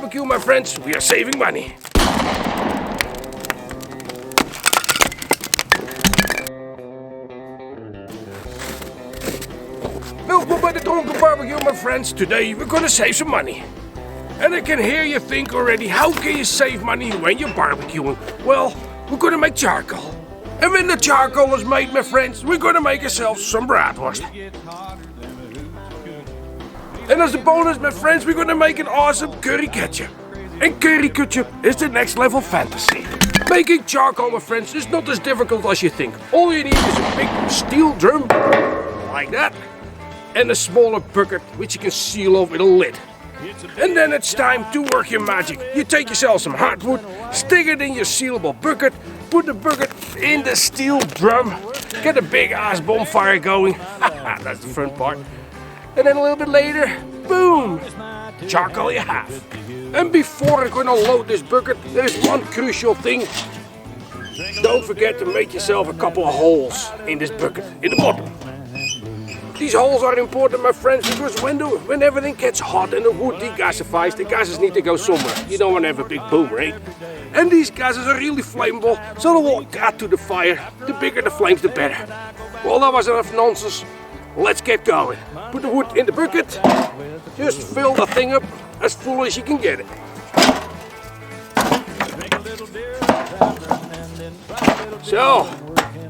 barbecue, my friends, we are saving money. Welcome by the Drunken barbecue, my friends. Today we're gonna save some money. And I can hear you think already, how can you save money when you're barbecuing? Well, we're gonna make charcoal. And when the charcoal is made, my friends, we're gonna make ourselves some bratwurst. And as a bonus, my friends, we're gonna make an awesome curry ketchup. And curry ketchup is the next level fantasy. Making charcoal, my friends, is not as difficult as you think. All you need is a big steel drum, like that, and a smaller bucket, which you can seal off with a lid. And then it's time to work your magic. You take yourself some hardwood, stick it in your sealable bucket, put the bucket in the steel drum, get a big ass bonfire going. That's the fun part. And then a little bit later, boom, charcoal you have. And before I'm gonna load this bucket, there's one crucial thing. Don't forget to make yourself a couple of holes in this bucket, in the bottom. These holes are important, my friends, because when everything gets hot and the wood degasifies, the gases need to go somewhere. You don't want to have a big boom, right? And these gases are really flammable, so they will add to the fire. The bigger the flames, the better. Well, that was enough nonsense. Let's get going. Put the wood in the bucket. Just fill the thing up as full as you can get it. So,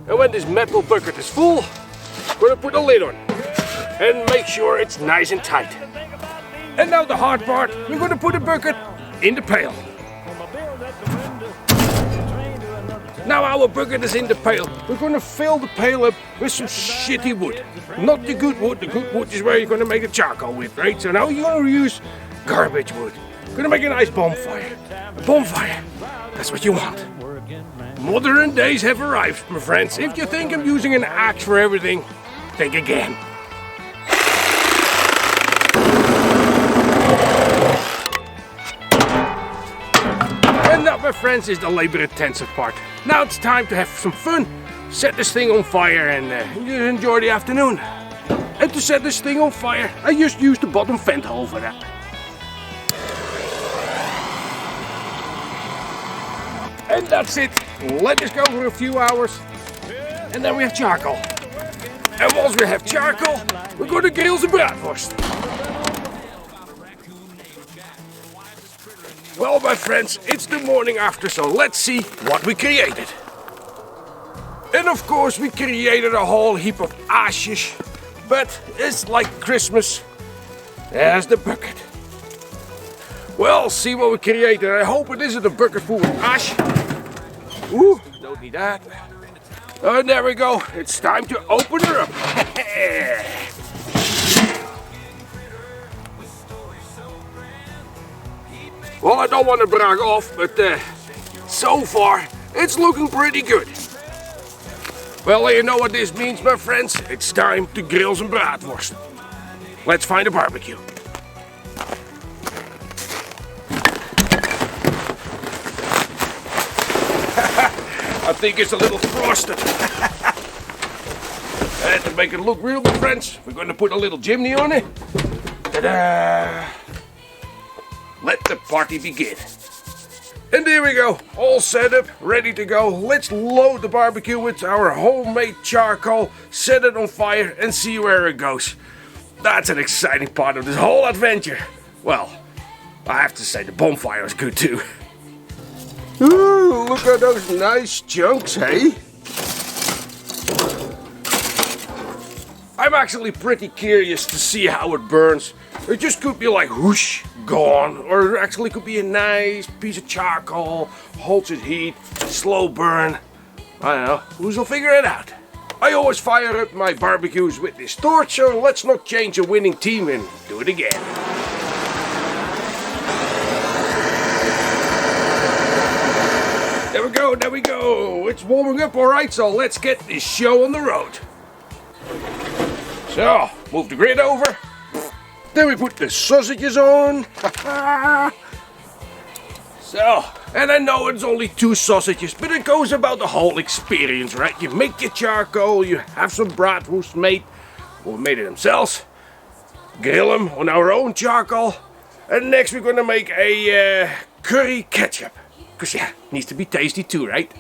and when this metal bucket is full, we're gonna put a lid on and make sure it's nice and tight. And now the hard part, we're gonna put the bucket in the pail. Now our bucket is in the pail. We're gonna fill the pail up with some shitty wood. Not the good wood. The good wood is where you're gonna make a charcoal with, right? So now you're gonna use garbage wood. Gonna make a nice bonfire. A bonfire, that's what you want. Modern days have arrived, my friends. If you think I'm using an axe for everything, think again. And that, my friends, is the labor-intensive part. Now it's time to have some fun. Set this thing on fire and enjoy the afternoon. And to set this thing on fire, I just used the bottom vent hole for that. And that's it. Let this go for a few hours. And then we have charcoal. And once we have charcoal, we're going to grill some bratwurst. Well, my friends, it's the morning after, so let's see what we created. And of course, we created a whole heap of ashes. But it's like Christmas. There's the bucket. Well, see what we created. I hope it isn't a bucket full of ash. Ooh, don't need that. And there we go. It's time to open her up. Well, I don't want to brag off, but so far, it's looking pretty good. Well, you know what this means, my friends? It's time to grill some bratwurst. Let's find a barbecue. I think it's a little frosted. And to make it look real, my friends, we're going to put a little chimney on it. Ta-da! Let the party begin. And there we go, all set up, ready to go. Let's load the barbecue with our homemade charcoal, set it on fire and see where it goes. That's an exciting part of this whole adventure. Well, I have to say the bonfire is good too. Ooh, look at those nice chunks, hey? I'm actually pretty curious to see how it burns. It just could be like whoosh, gone, or it actually could be a nice piece of charcoal, holds its heat, slow burn. I don't know, who'll figure it out? I always fire up my barbecues with this torch, so let's not change a winning team and do it again. There we go, it's warming up alright, so let's get this show on the road. So, move the grid over. Then we put the sausages on. So, and I know it's only 2 sausages, but it goes about the whole experience, right? You make your charcoal, you have some bratwurst made, or made it themselves, grill them on our own charcoal, And next we're gonna make a curry ketchup. Because yeah, it needs to be tasty too, right?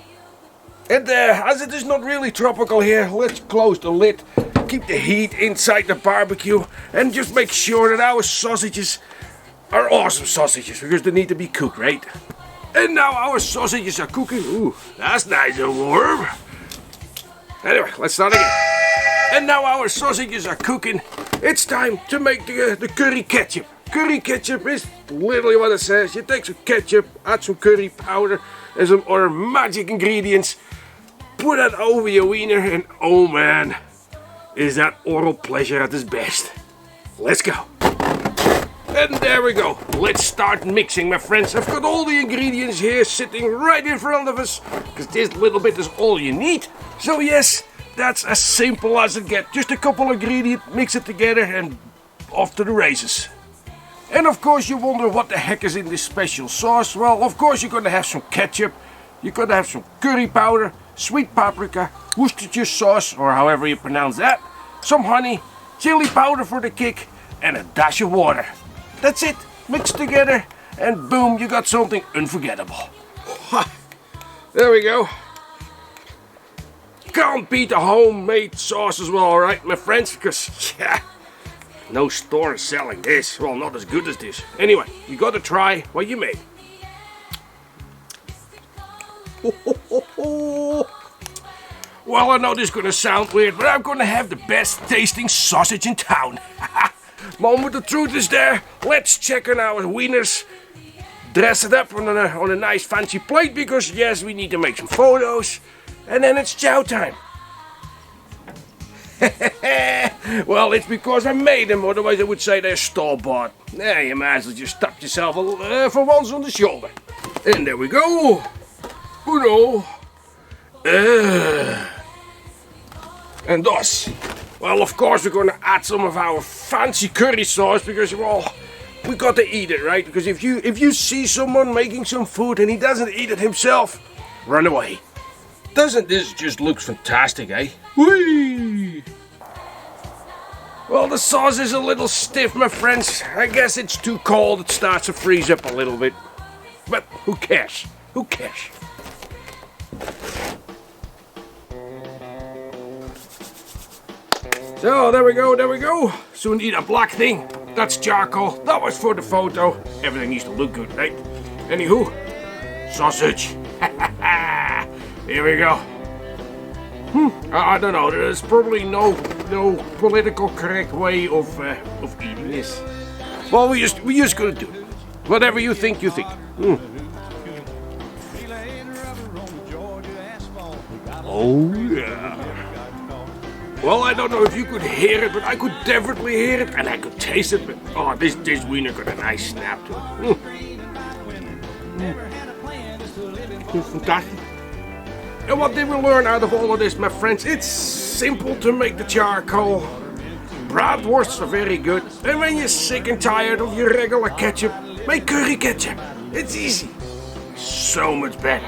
And as it is not really tropical here, let's close the lid, keep the heat inside the barbecue, and just make sure that our sausages are awesome sausages, because they need to be cooked, right? And now our sausages are cooking. Ooh, that's nice and warm. Anyway, let's start again. And now our sausages are cooking. It's time to make the curry ketchup. Curry ketchup is literally what it says. You take some ketchup, add some curry powder and some other magic ingredients. Put that over your wiener and oh man, is that oral pleasure at its best. Let's go. And there we go. Let's start mixing, my friends. I've got all the ingredients here sitting right in front of us, because this little bit is all you need. So yes, that's as simple as it gets. Just a couple of ingredients, mix it together and off to the races. And of course you wonder what the heck is in this special sauce. Well, of course you're gonna have some ketchup, you're gonna have some curry powder, sweet paprika, Worcestershire sauce, or however you pronounce that, some honey, chili powder for the kick, and a dash of water. That's it, mixed together, and boom, you got something unforgettable. There we go. Can't beat a homemade sauce as well, right, my friends? Because, yeah, no store is selling this. Well, not as good as this. Anyway, you gotta try what you made. Well, I know this is gonna sound weird, but I'm gonna have the best tasting sausage in town. Moment of truth is there. Let's check on our wieners. Dress it up on a nice fancy plate, because yes, we need to make some photos. And then it's chow time. Well, it's because I made them, otherwise I would say they're store-bought. Yeah, you might as well just tap yourself for once on the shoulder. And there we go. Uno. And thus. Well, of course we're gonna add some of our fancy curry sauce, because, well, we gotta eat it, right? Because if you see someone making some food and he doesn't eat it himself, run away. Doesn't this just look fantastic, eh? Whee! Well, the sauce is a little stiff, my friends. I guess it's too cold, it starts to freeze up a little bit. But who cares? Who cares? So, there we go, there we go. So we need a black thing. That's charcoal. That was for the photo. Everything needs to look good, right? Anywho, sausage. Here we go. I don't know. There's probably no political correct way of eating this. Well, we just gonna do it. Whatever you think, you think. Oh yeah. Well, I don't know if you could hear it, but I could definitely hear it, and I could taste it. But oh, this wiener got a nice snap to it. It's fantastic. And what did we learn out of all of this, my friends? It's simple to make the charcoal. Bratwursts are very good. And when you're sick and tired of your regular ketchup, make curry ketchup. It's easy. So much better.